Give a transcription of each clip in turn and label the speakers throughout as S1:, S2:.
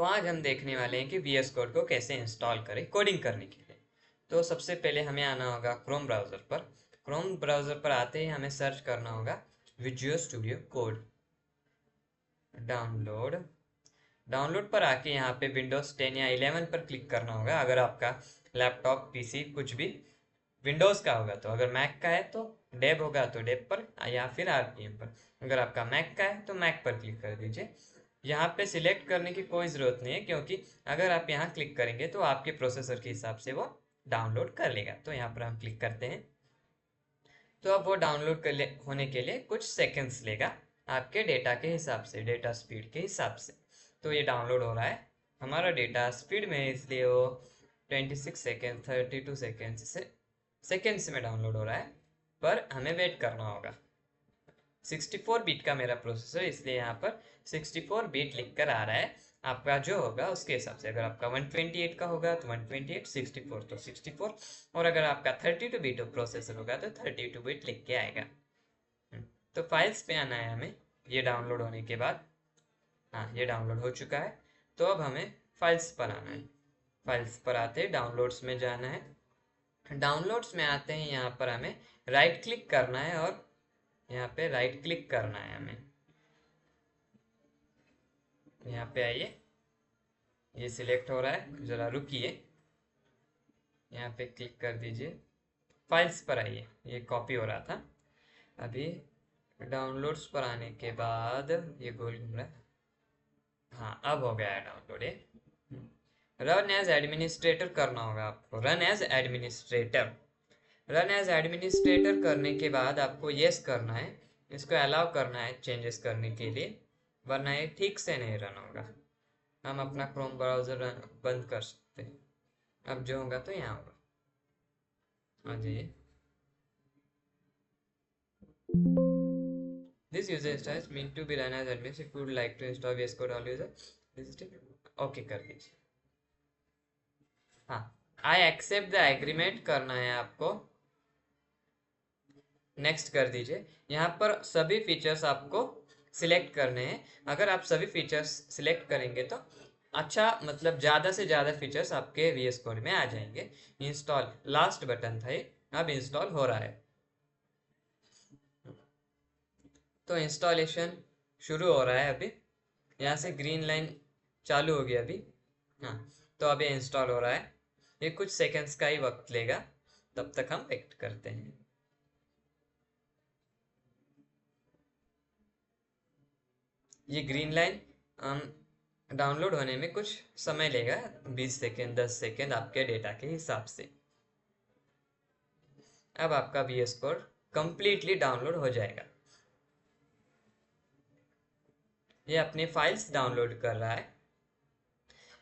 S1: तो आज हम देखने वाले हैं कि VS कोड को कैसे इंस्टॉल करें कोडिंग करने के लिए। तो सबसे पहले हमें आना होगा क्रोम ब्राउज़र पर। क्रोम ब्राउज़र पर आते ही हमें सर्च करना होगा visual studio code. Download download पर आके यहाँ पे विंडोज़ 10 या 11 पर क्लिक करना होगा अगर आपका लैपटॉप पीसी कुछ भी विंडोज़ का होगा। तो अगर मैक का है तो डेब होगा तो डेब पर या फिर आरपीएम पर। अगर आपका मैक का है तो मैक पर क्लिक कर दीजिए। यहाँ पे सिलेक्ट करने की कोई ज़रूरत नहीं है, क्योंकि अगर आप यहाँ क्लिक करेंगे तो आपके प्रोसेसर के हिसाब से वो डाउनलोड कर लेगा। तो यहाँ पर हम क्लिक करते हैं। तो अब वो डाउनलोड होने के लिए कुछ सेकंड्स लेगा आपके डेटा के हिसाब से, डेटा स्पीड के हिसाब से। तो ये डाउनलोड हो रहा है। हमारा डेटा स्पीड में है, इसलिए वो 26 सेकेंड 32 सेकेंड्स से सेकेंड्स में डाउनलोड हो रहा है, पर हमें वेट करना होगा। 64 बीट का मेरा प्रोसेसर, इसलिए यहाँ पर 64 बीट लिख कर आ रहा है। आपका जो होगा उसके हिसाब से, अगर आपका 128 का होगा तो 128, 64 तो 64, और अगर आपका 32 बीट प्रोसेसर होगा तो 32 बीट लिख के आएगा। तो फाइल्स पे आना है हमें। ये डाउनलोड होने के बाद, हाँ ये डाउनलोड हो चुका है। तो अब हमें फाइल्स पर आना है। फाइल्स पर आते डाउनलोड्स में जाना है। डाउनलोड्स में आते हैं, यहाँ पर हमें राइट क्लिक करना है और यहाँ पे राइट क्लिक करना है हमें। यहाँ पे आइए, ये सिलेक्ट हो रहा है, ज़रा रुकिए। यहाँ पे क्लिक कर दीजिए, फाइल्स पर आइए। ये कॉपी हो रहा था अभी। डाउनलोड्स पर आने के बाद ये गोल घूम रहा है। हाँ अब हो गया है डाउनलोड ये। रन एज एडमिनिस्ट्रेटर करना होगा आपको, run as administrator. Run as administrator करने के बाद आपको येस करना है, इसको अलाउ करना है चेंजेस करने के लिए, वरना ये ठीक से नहीं रन होगा। हम अपना क्रोम ब्राउज़र बंद कर सकते हैं। अब जो होगा तो यहाँ होगा। हाँ जी, this user style mean to be run as admin, if you would like to install VS code all user this okay कर दीजिए। हाँ, आई एक्सेप्ट द एग्रीमेंट करना है आपको, नेक्स्ट कर दीजिए। यहाँ पर सभी फीचर्स आपको सिलेक्ट करने हैं। अगर आप सभी फीचर्स सिलेक्ट करेंगे तो अच्छा, मतलब ज़्यादा से ज़्यादा फीचर्स आपके VS कोड में आ जाएंगे। इंस्टॉल लास्ट बटन था ये, अब इंस्टॉल हो रहा है। तो इंस्टॉलेशन शुरू हो रहा है अभी। यहाँ से ग्रीन लाइन चालू हो गया अभी। हाँ, तो अभी इंस्टॉल हो रहा है। ये कुछ सेकंड्स का ही वक्त लेगा, तब तक हम वेट करते हैं। ये ग्रीन लाइन डाउनलोड होने में कुछ समय लेगा, 20 सेकेंड 10 सेकेंड आपके डेटा के हिसाब से। अब आपका VS कोड कंप्लीटली डाउनलोड हो जाएगा। ये अपनी फाइल्स डाउनलोड कर रहा है।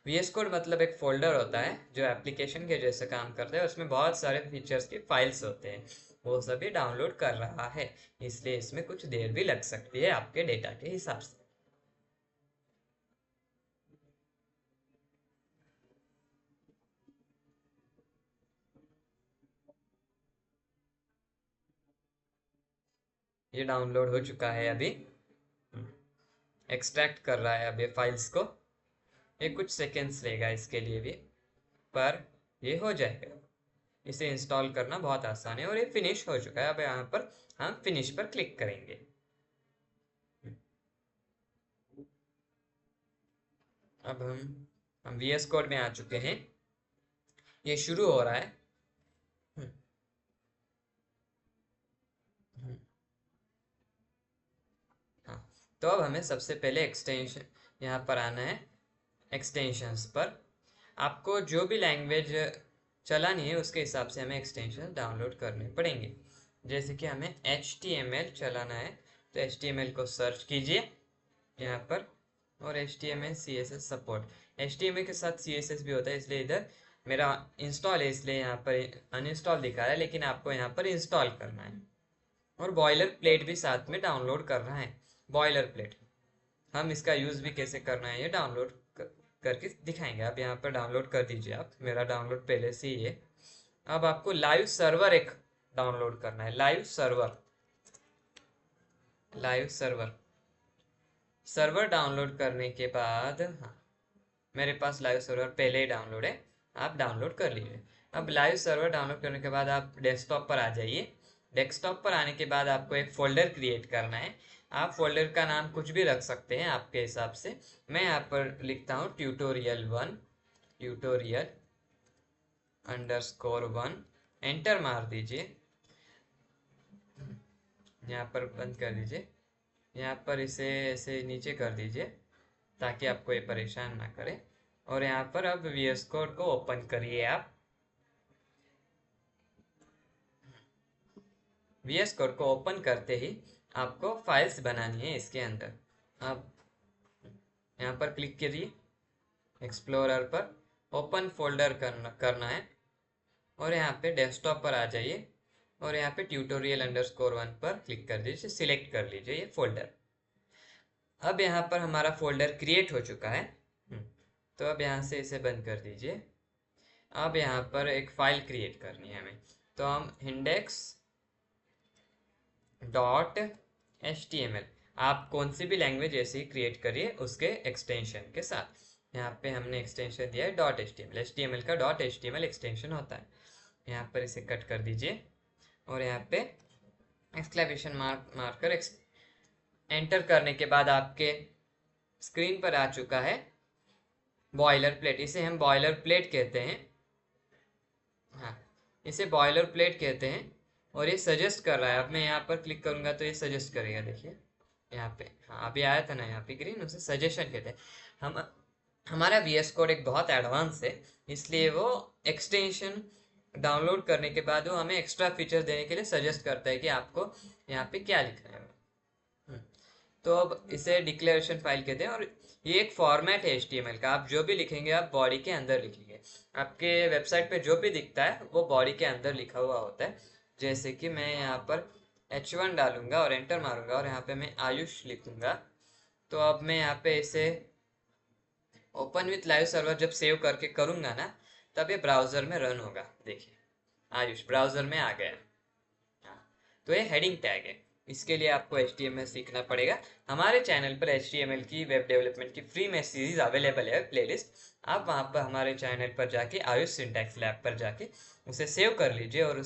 S1: VS कोड मतलब एक फोल्डर होता है जो एप्लीकेशन के जैसे काम करता है, उसमें बहुत सारे फीचर्स की फाइल्स होते हैं, वो सभी डाउनलोड कर रहा है, इसलिए इसमें कुछ देर भी लग सकती है आपके डेटा के हिसाब से। ये डाउनलोड हो चुका है अभी, एक्सट्रैक्ट कर रहा है अभी फाइल्स को। ये कुछ सेकेंड्स लेगा इसके लिए भी, पर ये हो जाएगा। इसे इंस्टॉल करना बहुत आसान है और ये फिनिश हो चुका है। अब यहाँ पर हम फिनिश पर क्लिक करेंगे। अब हम VS कोड में आ चुके हैं, ये शुरू हो रहा है। हाँ, तो अब हमें सबसे पहले एक्सटेंशन यहाँ पर आना है। एक्सटेंशंस पर आपको जो भी लैंग्वेज चलानी है उसके हिसाब से हमें एक्सटेंशन डाउनलोड करने पड़ेंगे। जैसे कि हमें HTML चलाना है, तो HTML को सर्च कीजिए यहाँ पर, और HTML CSS सपोर्ट। HTML के साथ CSS भी होता है, इसलिए इधर मेरा इंस्टॉल है इसलिए यहाँ पर अनइंस्टॉल दिखा रहा है, लेकिन आपको यहाँ पर इंस्टॉल करना है। और बॉयलर प्लेट भी साथ में डाउनलोड करना है। बॉयलर प्लेट हम इसका यूज़ भी कैसे करना है ये डाउनलोड करके दिखाएंगे। आप यहाँ पर डाउनलोड कर दीजिए। आप, मेरा डाउनलोड पहले से ही है। अब आपको लाइव सर्वर एक डाउनलोड करना है। Live server, live server server download करने के बाद, हाँ मेरे पास लाइव सर्वर पहले ही डाउनलोड है, आप डाउनलोड कर लीजिए। अब लाइव सर्वर डाउनलोड करने के बाद आप डेस्कटॉप पर आ जाइए। डेस्कटॉप पर आने के बाद आपको एक फोल्डर क्रिएट करना है। आप फोल्डर का नाम कुछ भी रख सकते हैं आपके हिसाब से। मैं यहाँ पर लिखता हूँ tutorial1, tutorial_1, एंटर मार दीजिए। यहाँ पर बंद कर दीजिए, यहाँ पर इसे ऐसे नीचे कर दीजिए ताकि आपको ये परेशान ना करे। और यहाँ पर अब VS कोड को ओपन करिए। आप VS कोड को ओपन करते ही आपको फाइल्स बनानी है इसके अंदर। आप यहाँ पर क्लिक करिए, एक्सप्लोरर पर ओपन फोल्डर करना है और यहाँ पे डेस्कटॉप पर आ जाइए और यहाँ पे tutorial_1 पर क्लिक कर दीजिए, सिलेक्ट कर लीजिए ये फोल्डर। अब यहाँ पर हमारा फोल्डर क्रिएट हो चुका है। तो अब यहाँ से इसे बंद कर दीजिए। अब यहाँ पर एक फाइल क्रिएट करनी है हमें, तो हम index.html, आप कौन सी भी लैंग्वेज ऐसे ही क्रिएट करिए उसके एक्सटेंशन के साथ। यहाँ पे हमने एक्सटेंशन दिया है .html, HTML का .html एक्सटेंशन होता है। यहाँ पर इसे कट कर दीजिए और यहाँ पे एक्सक्लेमेशन मार्क मारकर एंटर करने के बाद आपके स्क्रीन पर आ चुका है बॉयलर प्लेट। इसे हम बॉयलर प्लेट कहते हैं। हाँ, इसे बॉयलर प्लेट कहते हैं और ये सजेस्ट कर रहा है। अब मैं यहाँ पर क्लिक करूंगा तो ये सजेस्ट करेगा, देखिए यहाँ पे। हाँ, अभी आया था ना यहाँ पे ग्रीन, उसे सजेशन कहते हैं। हमारा VS कोड एक बहुत एडवांस है, इसलिए वो एक्सटेंशन डाउनलोड करने के बाद वो हमें एक्स्ट्रा फीचर देने के लिए सजेस्ट करता है कि आपको यहाँ पे क्या लिखना है। तो अब इसे डिक्लेरेशन फाइल कहते हैं और ये एक फॉर्मेट है HTML का। आप जो भी लिखेंगे आप बॉडी के अंदर लिखेंगे। आपके वेबसाइट पे जो भी दिखता है वो बॉडी के अंदर लिखा हुआ होता है। जैसे कि मैं यहाँ पर H1 डालूंगा और एंटर मारूंगा और यहाँ पे मैं आयुष लिखूंगा। तो अब मैं यहाँ पे इसे ओपन विथ लाइव सर्वर जब सेव करके करूंगा ना, तब ये ब्राउजर में रन होगा। देखिए आयुष ब्राउजर में आ गया। हाँ, तो ये हेडिंग टैग है। इसके लिए आपको HTML सीखना पड़ेगा। हमारे चैनल पर HTML की वेब डेवलपमेंट की फ्री में सीरीज अवेलेबल है, प्लेलिस्ट। आप वहाँ पर हमारे चैनल पर जाके आयुष सिंटैक्स लैब पर जाके उसे सेव कर लीजिए और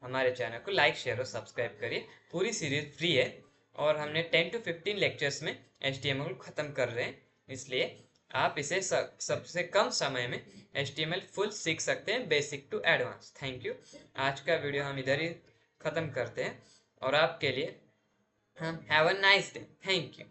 S1: हमारे चैनल को लाइक शेयर और सब्सक्राइब करिए। पूरी सीरीज फ्री है और हमने 10 to 15 लेक्चर्स में HTML को ख़त्म कर रहे हैं, इसलिए आप इसे सबसे कम समय में HTML फुल सीख सकते हैं, basic to advance. Thank you. आज का वीडियो हम इधर ही ख़त्म करते हैं और आपके लिए हम have a nice day. Thank you.